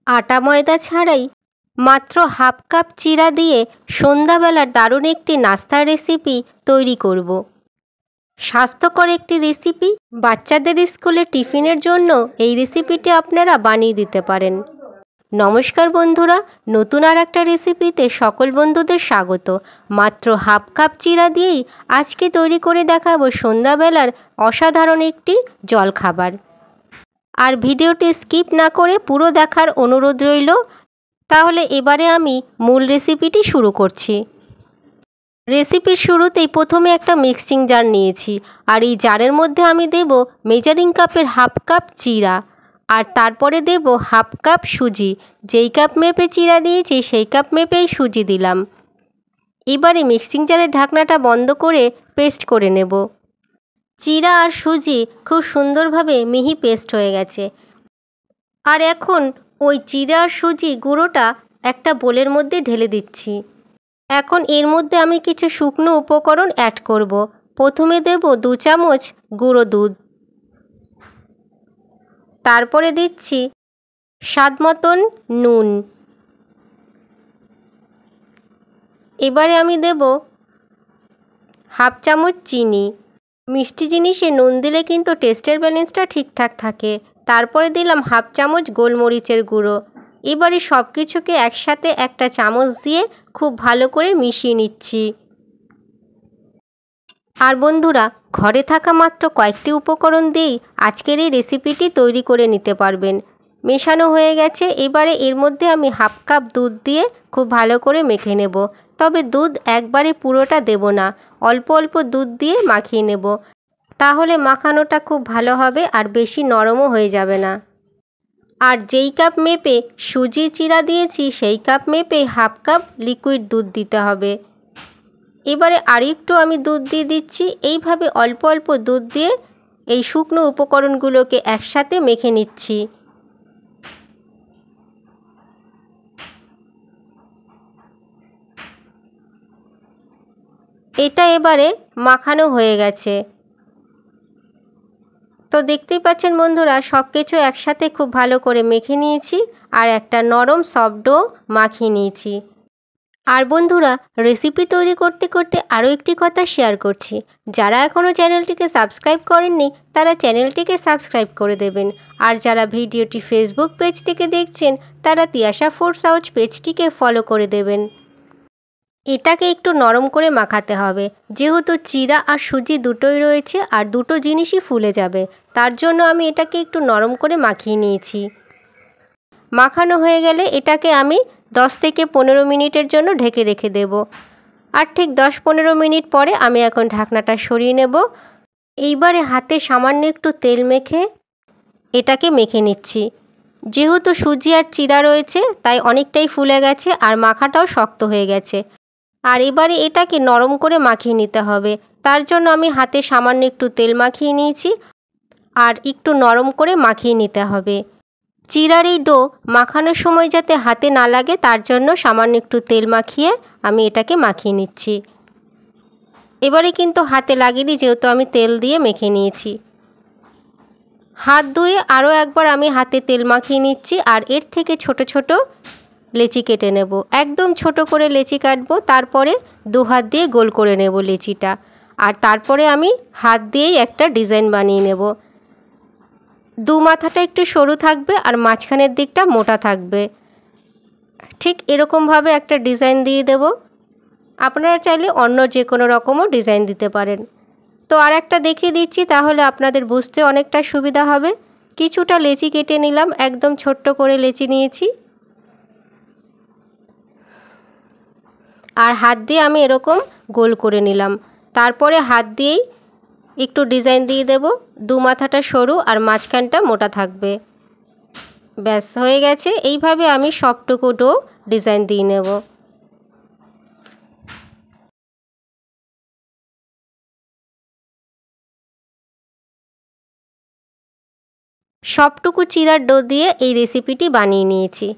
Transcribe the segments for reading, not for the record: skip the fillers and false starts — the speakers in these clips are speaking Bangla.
আটা ময়দা ছাড়াই মাত্র হাফ কাপ চিড়া দিয়ে সন্ধ্যাবেলার দারুণ একটি নাস্তার রেসিপি তৈরি করব। স্বাস্থ্যকর একটি রেসিপি, বাচ্চাদের স্কুলে টিফিনের জন্য এই রেসিপিটি আপনারা বানিয়ে দিতে পারেন। নমস্কার বন্ধুরা, নতুন আর একটা রেসিপিতে সকল বন্ধুদের স্বাগত। মাত্র হাফ কাপ চিড়া দিয়েই আজকে তৈরি করে দেখাবো সন্ধ্যাবেলার অসাধারণ একটি জলখাবার। আর ভিডিওটি স্কিপ না করে পুরো দেখার অনুরোধ রইল। তাহলে এবারে আমি মূল রেসিপিটি শুরু করছি। রেসিপির শুরুতেই প্রথমে একটা মিক্সিং জার নিয়েছি, আর এই জারের মধ্যে আমি দেব মেজারিং কাপের হাফ কাপ চিড়া, আর তারপরে দেব হাফ কাপ সুজি। যেই কাপ মেপে চিড়া দিয়েছি সেই কাপ মেপেই সুজি দিলাম। এবারে মিক্সিং জারের ঢাকনাটা বন্ধ করে পেস্ট করে নেব। চিড়া আর সুজি খুব সুন্দরভাবে মিহি পেস্ট হয়ে গেছে। আর এখন ওই চিড়া আর সুজি গুঁড়োটা একটা বোলের মধ্যে ঢেলে দিচ্ছি। এখন এর মধ্যে আমি কিছু শুকনো উপকরণ অ্যাড করব। প্রথমে দেব 2 চামচ গুঁড়ো দুধ, তারপরে দিচ্ছি স্বাদ মতন নুন। এবারে আমি দেব হাফ চামচ চিনি। মিষ্টি জিনিসে নুন দিলে কিন্তু টেস্টের ব্যালেন্সটা ঠিকঠাক থাকে। তারপরে দিলাম হাফ চামচ গোলমরিচের গুঁড়ো। এবারে সব কিছুকে একসাথে একটা চামচ দিয়ে খুব ভালো করে মিশিয়ে নিচ্ছি। আর বন্ধুরা, ঘরে থাকা মাত্র কয়েকটি উপকরণ দিয়েই আজকের এই রেসিপিটি তৈরি করে নিতে পারবেন। মেশানো হয়ে গেছে। এবারে এর মধ্যে আমি হাফ কাপ দুধ দিয়ে খুব ভালো করে মেখে নেব। তবে দুধ একবারে পুরোটা দেব না, অল্প অল্প দুধ দিয়ে মাখিয়ে নেব। তাহলে মাখানোটা খুব ভালো হবে আর বেশি নরমও হয়ে যাবে না। আর যেই কাপ মেপে সুজি চিড়া দিয়েছি সেই কাপ মেপে হাফ কাপ লিকুইড দুধ দিতে হবে। এবারে আরেকটু আমি দুধ দিয়ে দিচ্ছি। এইভাবে অল্প অল্প দুধ দিয়ে এই শুকনো উপকরণগুলোকে একসাথে মেখে নিচ্ছি। এটা এবারে মাখানো হয়ে গেছে। তো দেখতেই পাচ্ছেন বন্ধুরা, সব কিছু একসাথে খুব ভালো করে মেখে নিয়েছি আর একটা নরম সফট ডো মাখিয়ে নিয়েছি। আর বন্ধুরা, রেসিপি তৈরি করতে করতে আরও একটি কথা শেয়ার করছি। যারা এখনও চ্যানেলটিকে সাবস্ক্রাইব করেননি তারা চ্যানেলটিকে সাবস্ক্রাইব করে দেবেন। আর যারা ভিডিওটি ফেসবুক পেজ থেকে দেখছেন তারা তিয়াশা ফুডস হাউস পেজটিকে ফলো করে দেবেন। এটাকে একটু নরম করে মাখাতে হবে, যেহেতু চিড়া আর সুজি দুটোই রয়েছে আর দুটো জিনিসই ফুলে যাবে। তার জন্য আমি এটাকে একটু নরম করে মাখিয়ে নিয়েছি। মাখানো হয়ে গেলে এটাকে আমি 10 থেকে 15 মিনিটের জন্য ঢেকে রেখে দেব। আর ঠিক 10-15 মিনিট পরে আমি এখন ঢাকনাটা সরিয়ে নেব। এইবারে হাতে সামান্য একটু তেল মেখে এটাকে মেখে নিচ্ছি। যেহেতু সুজি আর চিড়া রয়েছে তাই অনেকটাই ফুলে গেছে আর মাখাটাও শক্ত হয়ে গেছে। আর এবারে এটাকে নরম করে মাখিয়ে নিতে হবে। তার জন্য আমি হাতে সামান্য একটু তেল মাখিয়ে নিয়েছি আর একটু নরম করে মাখিয়ে নিতে হবে। চিড়ার এই ডো মাখানোর সময় যাতে হাতে না লাগে তার জন্য সামান্য একটু তেল মাখিয়ে আমি এটাকে মাখিয়ে নিচ্ছি। এবারে কিন্তু হাতে লাগেনি, যেহেতু আমি তেল দিয়ে মেখে নিয়েছি। হাত ধুয়ে আরও একবার আমি হাতে তেল মাখিয়ে নিচ্ছি আর এর থেকে ছোট ছোট লেচি কেটে নেব। একদম ছোট করে লেচি কাটবো, তারপরে 2 হাত দিয়ে গোল করে নেব লেচিটা। আর তারপরে আমি হাত দিয়েই একটা ডিজাইন বানিয়ে নেব। 2 মাথাটা একটু সরু থাকবে আর মাঝখানের দিকটা মোটা থাকবে। ঠিক এরকমভাবে একটা ডিজাইন দিয়ে দেব। আপনারা চাইলে অন্য যে কোনো রকমও ডিজাইন দিতে পারেন। তো আর একটা দেখিয়ে দিচ্ছি, তাহলে আপনাদের বুঝতে অনেকটা সুবিধা হবে। কিছুটা লেচি কেটে নিলাম, একদম ছোট্ট করে লেচি নিয়েছি। আর হাত দিয়ে আমি এরকম গোল করে নিলাম। তারপরে হাত দিয়েই একটু ডিজাইন দিয়ে দেব। 2 মাথাটা সরু আর মাঝখানটা মোটা থাকবে। ব্যাস হয়ে গেছে। এইভাবে আমি সবটুকু ডো ডিজাইন দিয়ে নেব। সবটুকু চিড়ার ডো দিয়ে এই রেসিপিটি বানিয়ে নিয়েছি।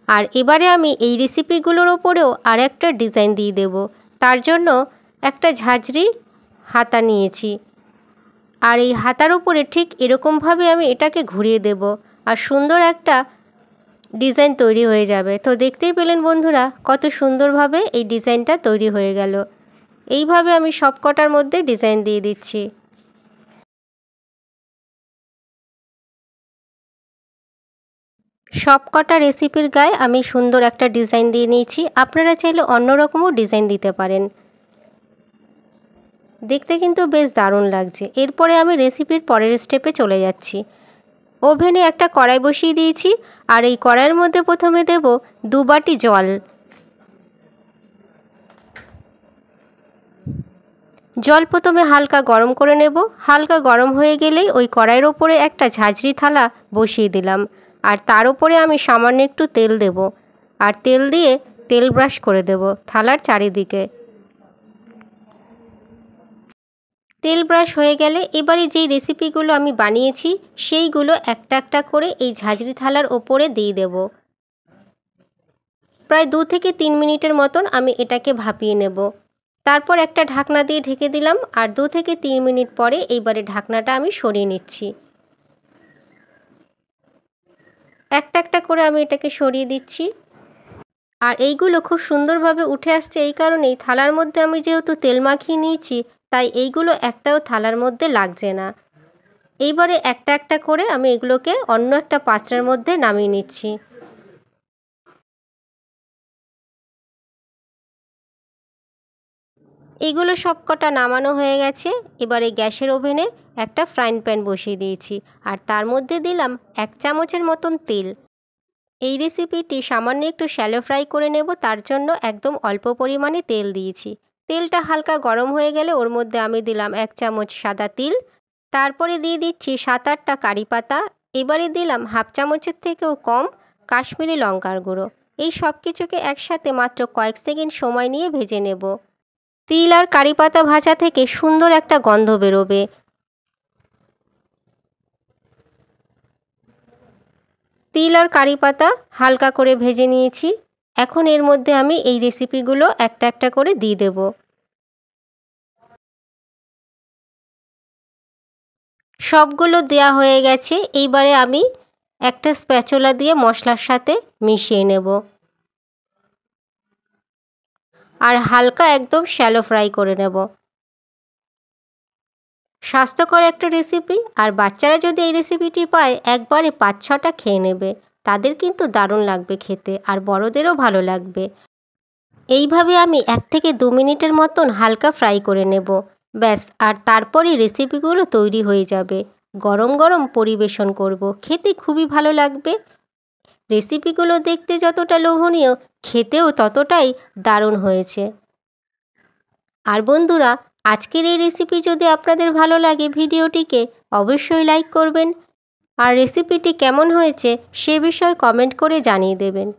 আর এবারে আমি এই রেসিপিগুলোর ওপরেও আর একটা ডিজাইন দিয়ে দেব। তার জন্য একটা ঝাঁঝরি হাতা নিয়েছি আর এই হাতার উপরে ঠিক এরকমভাবে আমি এটাকে ঘুরিয়ে দেব আর সুন্দর একটা ডিজাইন তৈরি হয়ে যাবে। তো দেখতেই পেলেন বন্ধুরা কত সুন্দরভাবে এই ডিজাইনটা তৈরি হয়ে গেল। এইভাবে আমি সব কটার মধ্যে ডিজাইন দিয়ে দিচ্ছি। সব কটা রেসিপির গায়ে আমি সুন্দর একটা ডিজাইন দিয়ে নিয়েছি। আপনারা চাইলে অন্যরকমও ডিজাইন দিতে পারেন। দেখতে কিন্তু বেশ দারুণ লাগছে। এরপরে আমি রেসিপির পরের স্টেপে চলে যাচ্ছি। ওভেনে একটা কড়াই বসিয়ে দিয়েছি, আর এই কড়াইয়ের মধ্যে প্রথমে দেব 2 বাটি জল। জল প্রথমে হালকা গরম করে নেব। হালকা গরম হয়ে গেলেই ওই কড়াইয়ের ওপরে একটা ঝাঁঝরি থালা বসিয়ে দিলাম, আর তার উপরে আমি সামান্য একটু তেল দেব, আর তেল দিয়ে তেল ব্রাশ করে দেব থালার চারিদিকে। তেল ব্রাশ হয়ে গেলে এবারে যেই রেসিপিগুলো আমি বানিয়েছি সেইগুলো একটা একটা করে এই ঝাঁঝরি থালার ওপরে দিয়ে দেব। প্রায় 2 থেকে 3 মিনিটের মতন আমি এটাকে ভাপিয়ে নেব। তারপর একটা ঢাকনা দিয়ে ঢেকে দিলাম, আর 2 থেকে 3 মিনিট পরে এইবারে ঢাকনাটা আমি সরিয়ে নিচ্ছি। একটা একটা করে আমি এটাকে সরিয়ে দিচ্ছি। আর এইগুলো খুব সুন্দরভাবে উঠে আসছে এই কারণেই, থালার মধ্যে আমি যেহেতু তেল মাখিয়ে নিয়েছি, তাই এইগুলো একটাও থালার মধ্যে লাগছে না। এইবারে একটা একটা করে আমি এগুলোকে অন্য একটা পাত্রের মধ্যে নামিয়ে নিচ্ছি। এইগুলো সব কটা নামানো হয়ে গেছে। এবারে গ্যাসের ওভেনে একটা ফ্রাইং প্যান বসিয়ে দিয়েছি, আর তার মধ্যে দিলাম 1 চামচের মতন তেল। এই রেসিপিটি সামান্য একটু শ্যালো ফ্রাই করে নেব, তার জন্য একদম অল্প পরিমাণে তেল দিয়েছি। তেলটা হালকা গরম হয়ে গেলে ওর মধ্যে আমি দিলাম 1 চামচ সাদা তিল, তারপরে দিয়ে দিচ্ছি 7-8টা কারি পাতা। এবারে দিলাম হাফ চামচের থেকেও কম কাশ্মীরি লঙ্কার গুঁড়ো। এই সব কিছুকে একসাথে মাত্র কয়েক সেকেন্ড সময় নিয়ে ভেজে নেব। তিল আর কারি পাতা ভাজা থেকে সুন্দর একটা গন্ধ বেরোবে। তিল আর কারি পাতা হালকা করে ভেজে নিয়েছি। এখন এর মধ্যে আমি এই রেসিপিগুলো একটা একটা করে দিয়ে দেব। সবগুলো দেয়া হয়ে গেছে। এইবারে আমি একটা স্প্যাচুলা দিয়ে মশলার সাথে মিশিয়ে নেব, আর হালকা একদম শ্যালো ফ্রাই করে নেব। স্বাস্থ্যকর একটা রেসিপি, আর বাচ্চারা যদি এই রেসিপিটি পায় একবারে 5-6টা খেয়ে নেবে। তাদের কিন্তু দারুণ লাগবে খেতে, আর বড়দেরও ভালো লাগবে। এইভাবে আমি 1 থেকে 2 মিনিটের মতন হালকা ফ্রাই করে নেব। ব্যাস, আর তারপরই রেসিপিগুলো তৈরি হয়ে যাবে। গরম গরম পরিবেশন করব, খেতে খুবই ভালো লাগবে। রেসিপিগুলো দেখতে যতটা লোভনীয়, খেতেও ততটাই দারুণ হয়েছে। আর বন্ধুরা, আজকের এই রেসিপি যদি আপনাদের ভালো লাগে ভিডিওটিকে অবশ্যই লাইক করবেন, আর রেসিপিটি কেমন হয়েছে সে বিষয়ে কমেন্ট করে জানিয়ে দেবেন।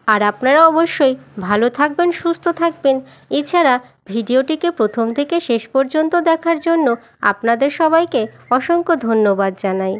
আর আপনারা অবশ্যই ভালো থাকবেন, সুস্থ থাকবেন। এছাড়া ভিডিওটিকে প্রথম থেকে শেষ পর্যন্ত দেখার জন্য আপনাদের সবাইকে অসংখ্য ধন্যবাদ জানাই।